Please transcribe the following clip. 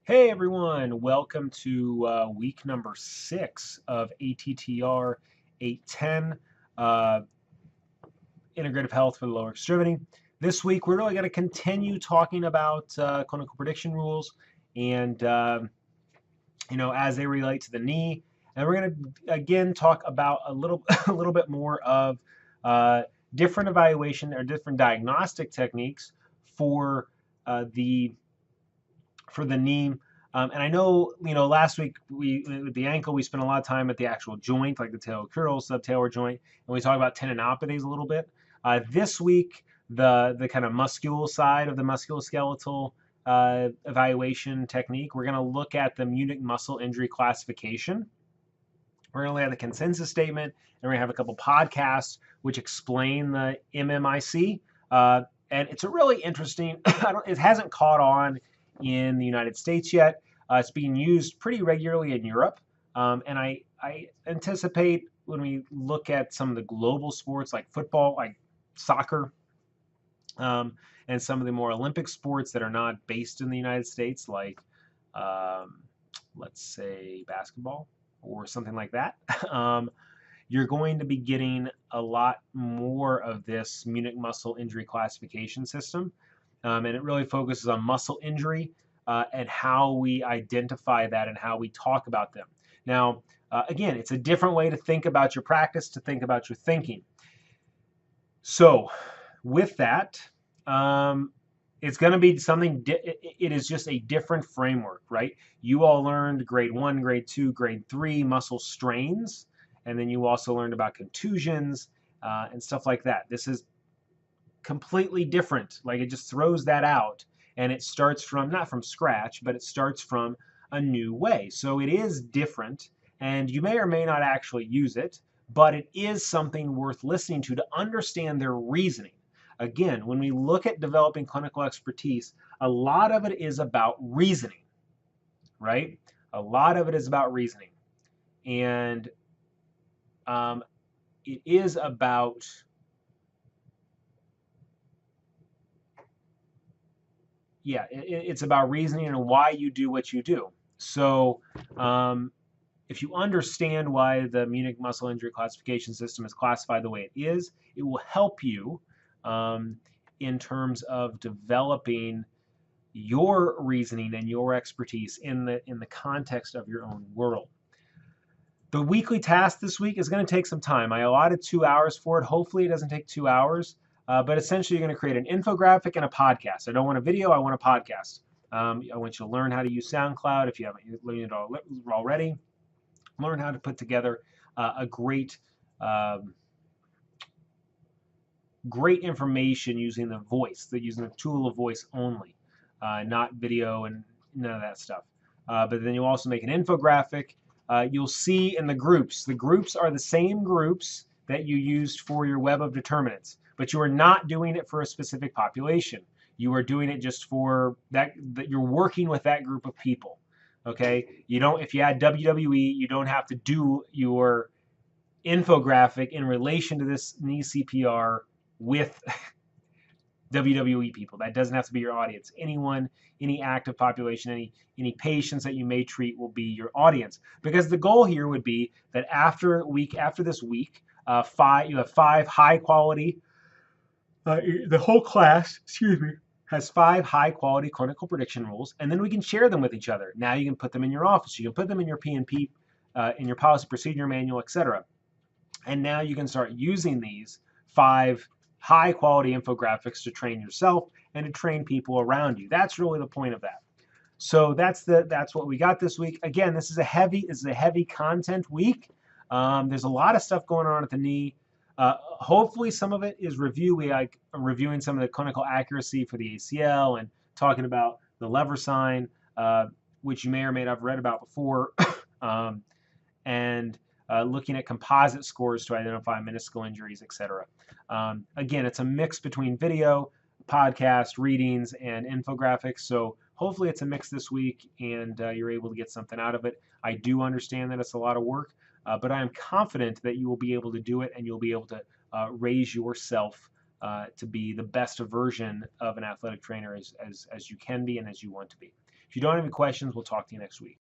Hey everyone, welcome to week number 6 of ATTR 810, uh, Integrative Health for the Lower Extremity. This week we're really going to continue talking about clinical prediction rules and as they relate to the knee, and we're going to again talk about a little a little bit more of different evaluation or different diagnostic techniques for the knee. And I know, last week with the ankle, we spent a lot of time at the actual joint, like the talocrural subtalar joint, and we talked about tendinopathies a little bit. This week, the kind of muscular side of the musculoskeletal evaluation technique, we're going to look at the Munich muscle injury classification. We're going to look at the consensus statement, and we're going to have a couple podcasts which explain the MMIC. And it's a really interesting. It hasn't caught on in the United States yet. It's being used pretty regularly in Europe. And I anticipate when we look at some of the global sports like football, like soccer, and some of the more Olympic sports that are not based in the United States, like let's say basketball or something like that, you're going to be getting a lot more of this Munich muscle injury classification system. And it really focuses on muscle injury and how we identify that and how we talk about them. Now, again, it's a different way to think about your practice, to think about your thinking. So with that, it's going to be something, it is just a different framework, right? You all learned grade 1, grade 2, grade 3 muscle strains, and then you also learned about contusions and stuff like that. This is completely different. Like, it just throws that out, and it starts from, not from scratch, but it starts from a new way. So it is different, and you may or may not actually use it, but it is something worth listening to understand their reasoning. Again, when we look at developing clinical expertise, a lot of it is about reasoning, right? A lot of it is about reasoning. And it is about it's about reasoning and why you do what you do. So if you understand why the Munich muscle injury classification system is classified the way it is, it will help you in terms of developing your reasoning and your expertise in the context of your own world. The weekly task this week is going to take some time. I allotted 2 hours for it. Hopefully it doesn't take 2 hours. But essentially, you're going to create an infographic and a podcast. I don't want a video, I want a podcast. I want you to learn how to use SoundCloud if you haven't learned it already. Learn how to put together a great information using the voice, using the tool of voice only, not video and none of that stuff. But then you'll also make an infographic. You'll see in the groups are the same groups that you used for your web of determinants, but you are not doing it for a specific population. You are doing it just for that you're working with that group of people. Okay? You don't, if you add WWE, you don't have to do your infographic in relation to this knee CPR with WWE people. That doesn't have to be your audience. Anyone, any active population, any patients that you may treat will be your audience. Because the goal here would be that after this week, you have 5 high quality. The whole class, has 5 high quality clinical prediction rules, and then we can share them with each other. Now you can put them in your office. You can put them in your P&P, in your policy procedure manual, etc. And now you can start using these 5 high quality infographics to train yourself and to train people around you. That's really the point of that. So that's what we got this week. Again, this is a heavy content week. There's a lot of stuff going on at the knee. Hopefully some of it is reviewing some of the clinical accuracy for the ACL and talking about the lever sign, which you may or may not have read about before, and looking at composite scores to identify meniscal injuries, etc. Again, it's a mix between video, podcast, readings, and infographics. So hopefully it's a mix this week and you're able to get something out of it. I do understand that it's a lot of work, but I am confident that you will be able to do it and you'll be able to raise yourself to be the best version of an athletic trainer as you can be and as you want to be. If you don't have any questions, we'll talk to you next week.